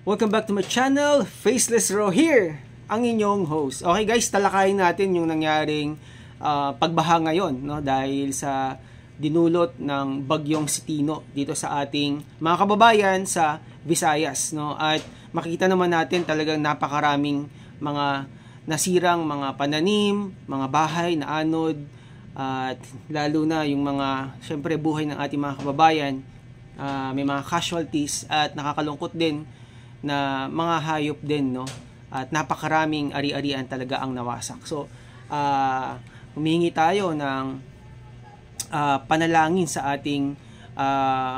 Welcome back to my channel, Faceless Ro here, ang inyong host. Okay guys, talakayin natin yung nangyaring pagbaha ngayon, no? Dahil sa dinulot ng bagyong Tino dito sa ating mga kababayan sa Visayas, no? At makikita naman natin talagang napakaraming mga nasirang mga pananim, mga bahay na anod, at lalo na yung mga, syempre, buhay ng ating mga kababayan. May mga casualties at nakakalungkot din na mga hayop din, no? At napakaraming ari-arian talaga ang nawasak. So, humihingi tayo ng panalangin sa ating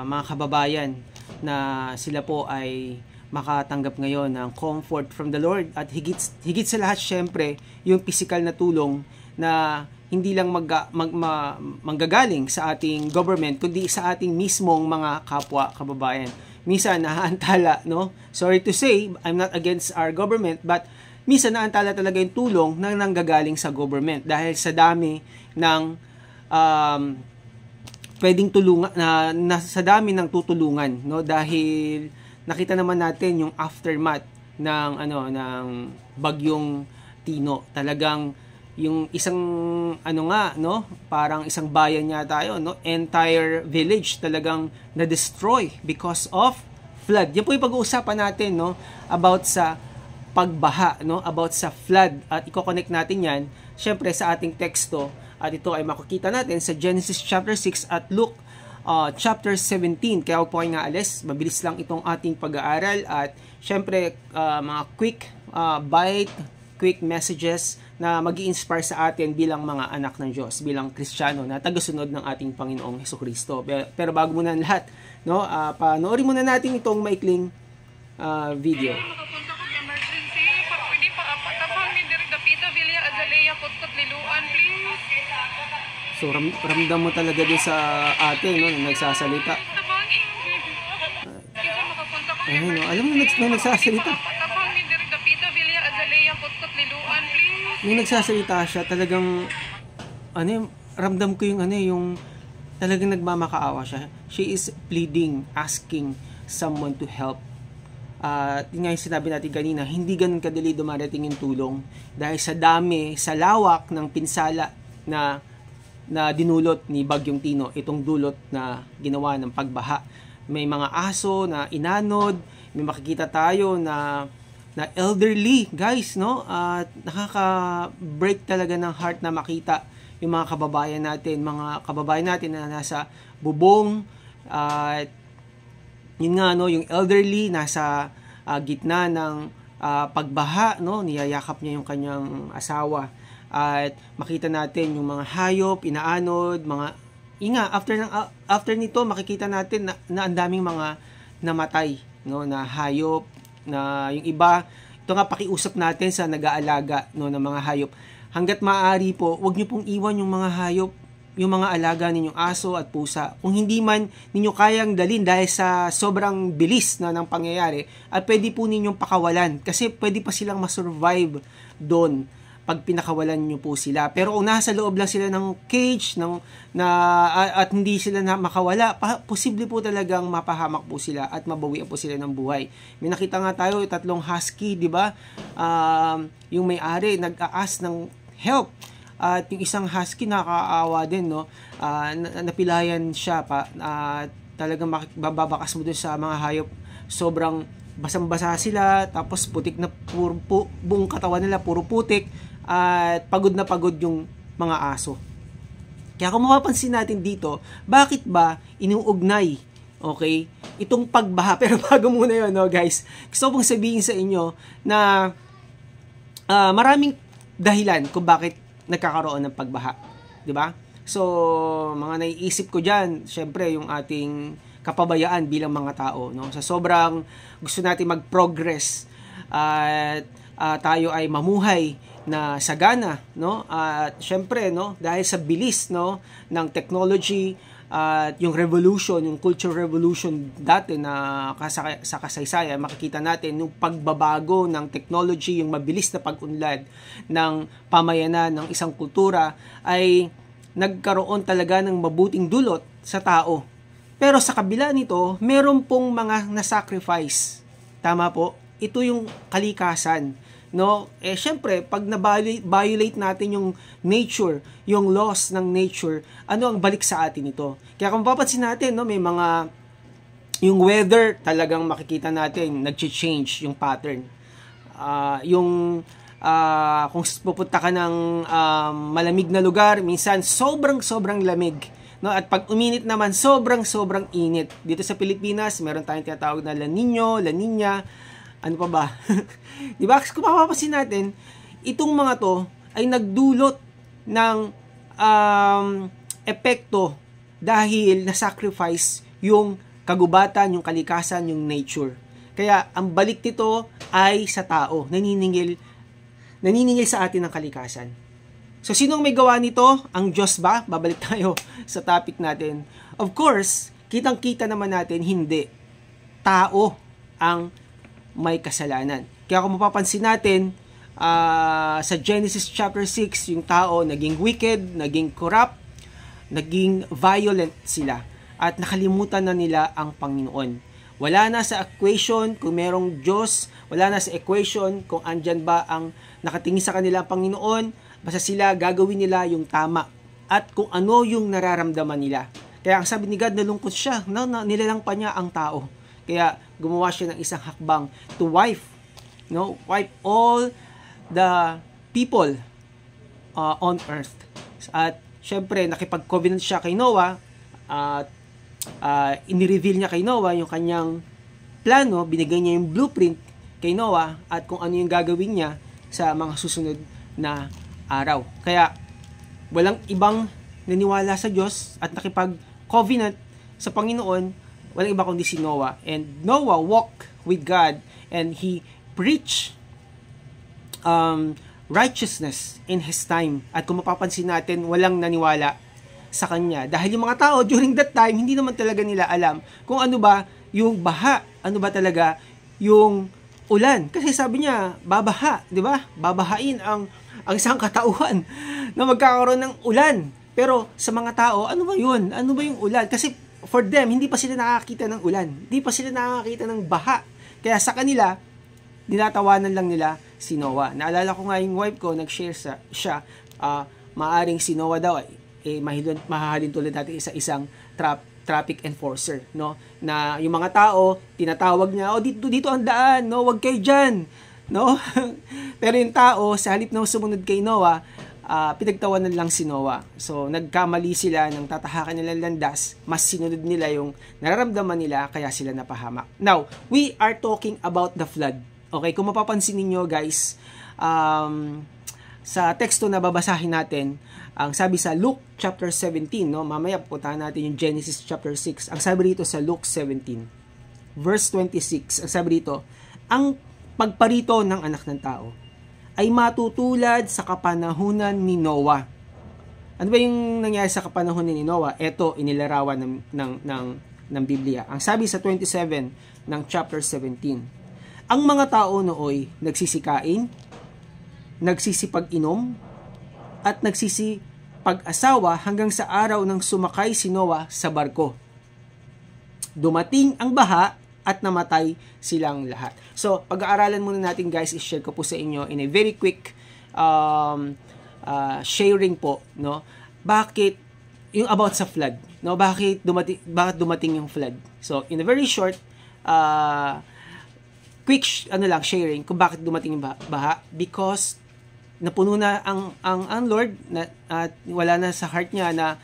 mga kababayan na sila po ay makatanggap ngayon ng comfort from the Lord, at higit sa lahat, syempre, yung physical na tulong na hindi lang manggagaling sa ating government, kundi sa ating mismong mga kapwa kababayan. Minsan naantala, no? Sorry to say, I'm not against our government, but minsan naantala talaga yung tulong na nanggagaling sa government dahil sa dami ng pwedeng tulungan na sa dami ng tutulungan, no? Dahil nakita naman natin yung aftermath ng ng bagyong Tino. Talagang yung isang no, parang isang bayan niya tayo, no, entire village talagang na-destroy because of flood. Yan po yung pag-uusapan natin, no, about sa pagbaha, no, about sa flood, at i-connect natin yan syempre sa ating teksto, at ito ay makikita natin sa Genesis chapter 6 at Luke chapter 17. Kaya huwag po kayo naalis, mabilis lang itong ating pag-aaral, at syempre mga quick quick messages na mag-i-inspire sa atin bilang mga anak ng Diyos, bilang Kristiyano na tagasunod ng ating Panginoong Hesukristo. Pero bago muna ang lahat, no, panoorin muna natin itong maikling video. Makapunta ko sa emergency. Pwede pa apat abang ni Direk Dapita Villa Azalea Kotkot Liluan, please. So ramdam mo talaga din sa atin, no, na nagsasalita. Tabangin. Kaya makapunta ko sa Ayun, no, emergency. alam mo na nagsasalita. Apat abang ni Direk Dapita Villa Azalea Kotkot Liluan, please. Nung nagsasalita siya, talagang ramdam ko yung talagang nagmamakaawa siya. She is pleading, asking someone to help. Yun nga yung sinabi natin kanina, hindi ganun kadali dumarating yung tulong dahil sa dami, sa lawak ng pinsala na dinulot ni Bagyong Tino, itong dulot na ginawa ng pagbaha. May mga aso na inanod, may makikita tayo na elderly, guys, no? At nakaka-break talaga ng heart na makita yung mga kababayan natin na nasa bubong, at yun nga, no, yung elderly nasa gitna ng pagbaha, no? Niyayakap niya yung kanyang asawa, at makita natin yung mga hayop inaanod, after nito makikita natin na ang daming mga namatay, no, na hayop, na yung iba, ito nga pakiusap natin sa nag-aalaga, no, ng mga hayop. Hanggat maaari po, wag niyo pong iwan yung mga hayop, yung mga alaga ninyong aso at pusa. Kung hindi man ninyo kayang dalhin dahil sa sobrang bilis na ng pangyayari, at pwede po ninyong pakawalan kasi pwede pa silang masurvive doon pag pinakawalan nyo po sila. Pero kung nasa loob lang sila ng cage at hindi sila na makawala, posible po talagang mapahamak po sila at mabawian po sila ng buhay. May nakita nga tayo, 3 husky, di ba? Yung may-ari nag-aas ng help, at yung isang husky nakakaawa din, no? Napilayan siya pa, talagang bababakas mo dun sa mga hayop. Sobrang basang-basa sila, tapos putik na buong katawan nila puro putik, at pagod na pagod yung mga aso. Kaya kung mapapansin natin dito, bakit ba inuugnay, okay, itong pagbaha? Pero bago muna yun, no, guys, gusto ko pong sabihin sa inyo na maraming dahilan kung bakit nagkakaroon ng pagbaha, di ba? So, mga naiisip ko dyan, syempre yung ating kapabayaan bilang mga tao, no? Sa sobrang gusto natin mag-progress at tayo ay mamuhay na sagana, no? At syempre, no, dahil sa bilis, no, ng technology at yung revolution, yung culture revolution dati na sa kasaysayan, makikita natin yung pagbabago ng technology, yung mabilis na pag-unlad ng pamayanan ng isang kultura ay nagkaroon talaga ng mabuting dulot sa tao. Pero sa kabila nito, meron pong mga na-sacrifice Tama po? Ito yung kalikasan. No? Syempre, pag na-violate natin yung nature, yung laws ng nature, ano ang balik sa atin ito? Kaya kung papansin natin, no, may mga, yung weather talagang makikita natin, nag-change yung pattern. Kung pupunta ka ng malamig na lugar, minsan sobrang lamig. No? At pag uminit naman, sobrang init. Dito sa Pilipinas, meron tayong tinatawag na La Niña, ano pa ba? Di ba? Kung mapapansin natin, itong mga to ay nagdulot ng epekto dahil na-sacrifice yung kagubatan, yung kalikasan, yung nature. Kaya, ang balik nito ay sa tao. Naniningil sa atin ng kalikasan. So, sinong may gawa nito? Ang Diyos ba? Babalik tayo sa topic natin. Of course, kitang-kita naman natin, hindi. Tao ang may kasalanan. Kaya kung mapapansin natin, sa Genesis chapter 6, yung tao naging wicked, naging corrupt, naging violent sila. At nakalimutan na nila ang Panginoon. Wala na sa equation kung merong Diyos, wala na sa equation kung andyan ba ang nakatingin sa kanila ang Panginoon, basta sila gagawin nila yung tama at kung ano yung nararamdaman nila. Kaya ang sabi ni God, nalungkot siya, nilalang pa niya ang tao. Kaya gumawa siya ng isang hakbang to wipe all the people on earth. At syempre, nakipag-covenant siya kay Noah at inireveal niya kay Noah yung kanyang plano, binigay niya yung blueprint kay Noah at kung ano yung gagawin niya sa mga susunod na araw. Kaya walang ibang naniwala sa Diyos at nakipag-covenant sa Panginoon, walang iba kundi si Noah. And Noah walked with God and he preached righteousness in his time. At kung mapapansin natin, walang naniwala sa kanya. Dahil yung mga tao during that time, hindi naman talaga nila alam kung ano ba yung baha, ano ba talaga yung ulan. Kasi sabi niya, babaha, di ba? Babahain ang isang katauhan na magkakaroon ng ulan. Pero sa mga tao, ano ba yun? Ano ba yung ulan? Kasi for them, hindi pa sila nakakita ng ulan. Hindi pa sila nakakita ng baha. Kaya sa kanila, dinatawanan lang nila si Noah. Naalala ko nga yung wife ko, nag-share siya, maaring si Noah daw, mahahalin tulad natin isang traffic enforcer, no? Na yung mga tao, tinatawag niya, dito ang daan, no? Huwag kayo dyan, no? Pero yung tao, sa halip na sumunod kay Noah, pinagtawanan lang si Noah. So, nagkamali sila ng tatahakan nila landas, mas sinunod nila yung nararamdaman nila, kaya sila napahamak. Now, we are talking about the flood. Okay, kung mapapansin niyo guys, sa teksto na babasahin natin, ang sabi sa Luke chapter 17, no? Mamaya pupuntahan natin yung Genesis chapter 6. Ang sabi dito sa Luke 17, verse 26, ang sabi dito, ang pagparito ng anak ng tao ay matutulad sa kapanahunan ni Noah. Ano ba yung nangyari sa kapanahunan ni Noah? Ito, inilarawan ng Biblia. Ang sabi sa 27 ng chapter 17, ang mga tao nooy nagsisikain, nagsisipag-inom, at nagsisipag-asawa hanggang sa araw ng sumakay si Noah sa barko. Dumating ang baha at namatay silang lahat. So, pag-aaralan muna natin guys, i-share ko po sa inyo in a very quick sharing po, no? Bakit yung about sa flood, no? Bakit dumating yung flood? So, in a very short quick sharing kung bakit dumating yung baha, because napuno na ang Lord at wala na sa heart niya na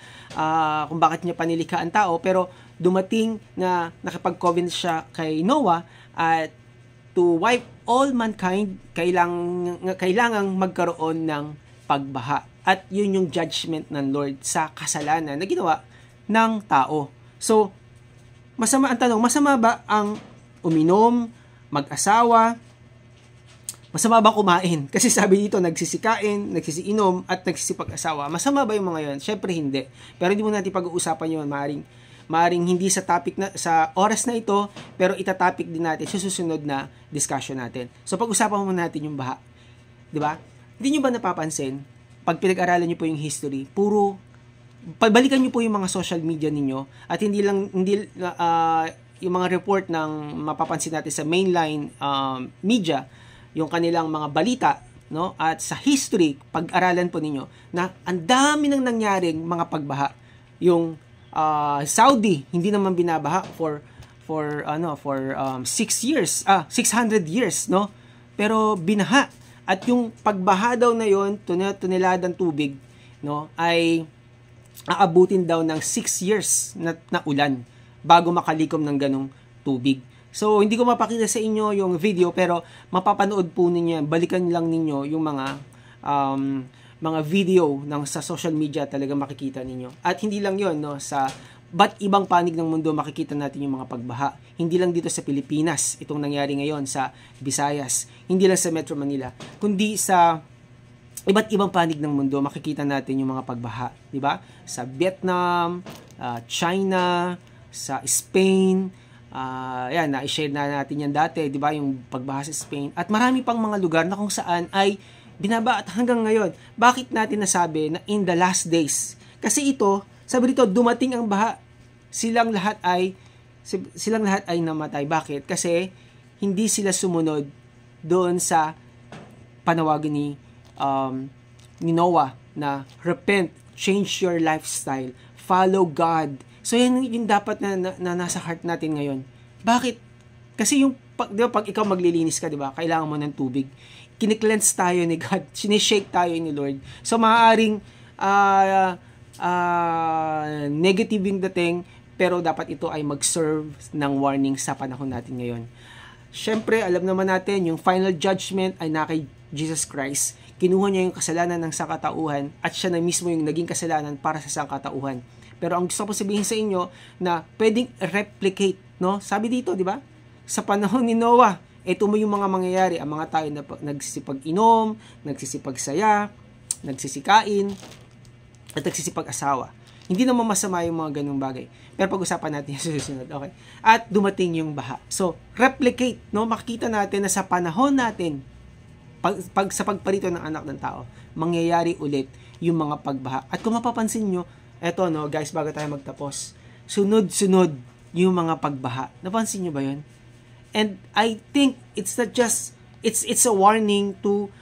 kung bakit niya panilika ang tao, pero dumating na nakipag-covenant siya kay Noah at to wipe all mankind, kailangang magkaroon ng pagbaha. At yun yung judgment ng Lord sa kasalanan na ginawa ng tao. So, ang tanong, masama ba ang uminom, mag-asawa, masama ba kumain? Kasi sabi dito, nagsisikain, nagsisiinom, at nagsisipag-asawa. Masama ba yung mga yon? Syempre hindi. Pero hindi mo natin pag-uusapan yun. Maaring hindi sa topic na, sa oras na ito, pero itatopic din natin sa susunod na discussion natin. So, pag-usapan mo natin yung baha. Diba? Hindi nyo ba napapansin, pag pinag-aralan nyo po yung history, puro, pabalikan nyo po yung mga social media ninyo, at hindi yung mga report ng mapapansin natin sa mainline media, yung kanilang mga balita, no? At sa history, pag-aralan po ninyo na ang dami nang nangyaring mga pagbaha. Yung Saudi, hindi naman binabaha for 600 years, no? Pero binaha. At yung pagbaha daw na yon, tuneladang tubig, no, ay aabutin daw ng 6 years na ulan bago makalikom ng ganong tubig. So, hindi ko mapakita sa inyo yung video, pero mapapanood po ninyo, balikan lang ninyo yung mga video sa social media, talaga makikita ninyo. At hindi lang yon, no, sa ba't ibang panig ng mundo makikita natin yung mga pagbaha. Hindi lang dito sa Pilipinas, itong nangyari ngayon sa Visayas, hindi lang sa Metro Manila, kundi sa iba't ibang panig ng mundo makikita natin yung mga pagbaha, di ba? Sa Vietnam, China, sa Spain, na-share na natin yan dati, di ba? Yung pagbaha sa Spain. At marami pang mga lugar na kung saan ay binaba at hanggang ngayon. Bakit natin nasabi na in the last days? Kasi ito, sabi dito, dumating ang baha. Silang lahat ay namatay. Bakit? Kasi hindi sila sumunod doon sa panawagan ni Noah na repent, change your lifestyle, follow God. So yan yung dapat na nasa heart natin ngayon. Bakit? Kasi di ba, pag ikaw maglilinis ka, di ba, kailangan mo ng tubig. Kine-cleanse tayo ni God, sinishake tayo ni Lord. So maaaring negative yung dating, pero dapat ito ay mag-serve ng warning sa panahon natin ngayon. Syempre, alam naman natin, yung final judgment ay na kay Jesus Christ. Kinuha niya yung kasalanan ng sangkatauhan at siya na mismo yung naging kasalanan para sa sangkatauhan. Pero ang gusto ko sabihin sa inyo na pwedeng replicate, no? Sabi dito, di ba? Sa panahon ni Noah, ito mo yung mga mangyayari. Ang mga tao na nagsisipag-inom, nagsisipag-saya, nagsisikain, at nagsisipag-asawa. Hindi naman masama yung mga ganung bagay. Pero pag-usapan natin yung susunod, okay? At dumating yung baha. So, replicate, no? Makikita natin na sa panahon natin, sa pagparito ng anak ng tao, mangyayari ulit yung mga pagbaha. At kung mapapansin nyo, eto, no, guys, bago tayo magtapos, sunod-sunod yung mga pagbaha. Napansin nyo ba yun? And I think it's not just, it's a warning to,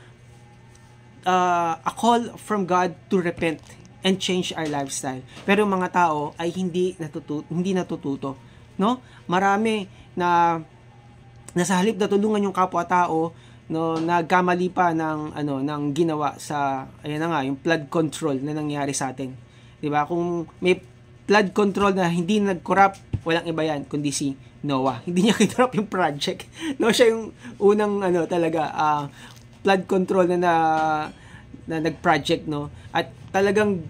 a call from God to repent and change our lifestyle. Pero yung mga tao ay hindi natututo, no? Marami na sa halip na tulungan yung kapwa-tao, no, nagkamali pa ng ginawa sa yung flood control na nangyari sa atin. 'Di ba? Kung may flood control na hindi nag-corrupt, walang iba yan kundi si Noah. Hindi niya kinrap yung project. No, siya yung unang flood control na nag-project, no? At talagang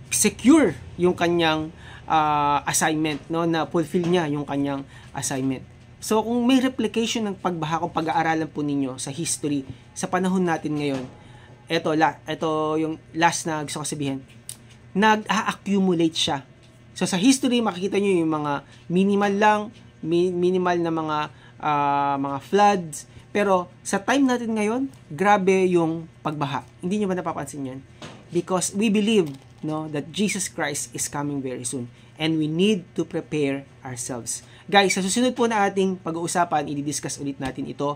secure yung kanyang assignment, no, na fulfill niya yung kanyang assignment. So kung may replication ng pagbaha, kung pag-aaralan po ninyo sa history sa panahon natin ngayon, ito yung last na gusto ko sabihin, nag-accumulate siya. So sa history makikita niyo yung mga minimal na mga floods, pero sa time natin ngayon, grabe yung pagbaha. Hindi niyo ba napapansin yan? Because we believe, no, that Jesus Christ is coming very soon and we need to prepare ourselves. Guys, sa susunod po na ating pag-uusapan, i-discuss ulit natin ito.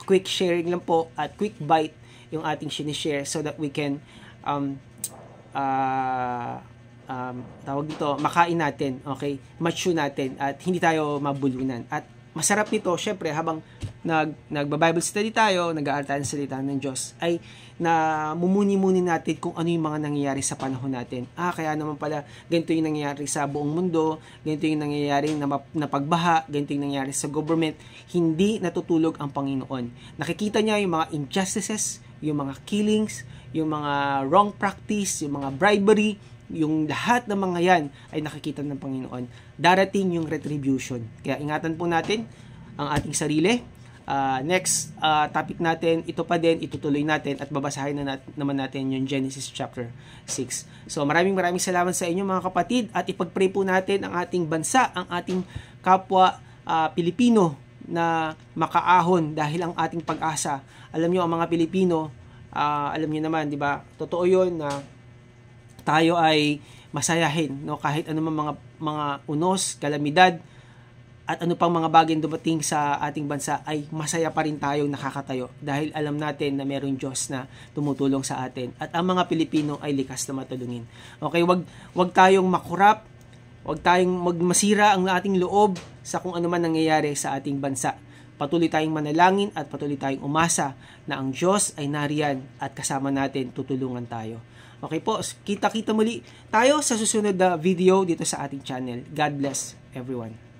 Quick sharing lang po at quick bite yung ating sinishare so that we can tawag dito, makain natin, okay? Mature natin at hindi tayo mabulunan. At masarap nito, syempre, habang nagba-Bible study tayo, nag-aaral tayo ng salita ng Diyos, ay mumuni-muni natin kung ano yung mga nangyayari sa panahon natin. Kaya naman pala, ganito yung nangyayari sa buong mundo, ganito yung nangyayari na pagbaha, ganito yung nangyayari sa government. Hindi natutulog ang Panginoon. Nakikita niya yung mga injustices, yung mga killings, yung mga wrong practice, yung mga bribery, yung lahat ng mga yan ay nakikita ng Panginoon. Darating yung retribution. Kaya ingatan po natin ang ating sarili. Next topic natin, ito pa din, itutuloy natin at babasahin naman natin yung Genesis chapter 6. So maraming salamat sa inyo mga kapatid at ipag-pray po natin ang ating bansa, ang ating kapwa Pilipino na makaahon dahil ang ating pag-asa. Alam niyo ang mga Pilipino, alam niyo naman, di ba? Totoo 'yon na tayo ay masayahin, no, kahit anumang mga unos, kalamidad, at ano pang mga bagay dumating sa ating bansa, ay masaya pa rin tayong nakakatayo dahil alam natin na mayroong Diyos na tumutulong sa atin at ang mga Pilipino ay likas na matulungin. Okay, wag tayong makurap, wag tayong magmasira ang ating loob sa kung ano man nangyayari sa ating bansa. Patuloy tayong manalangin at patuloy tayong umasa na ang Diyos ay nariyan at kasama natin, tutulungan tayo. Okay po, kita-kita muli tayo sa susunod na video dito sa ating channel. God bless everyone.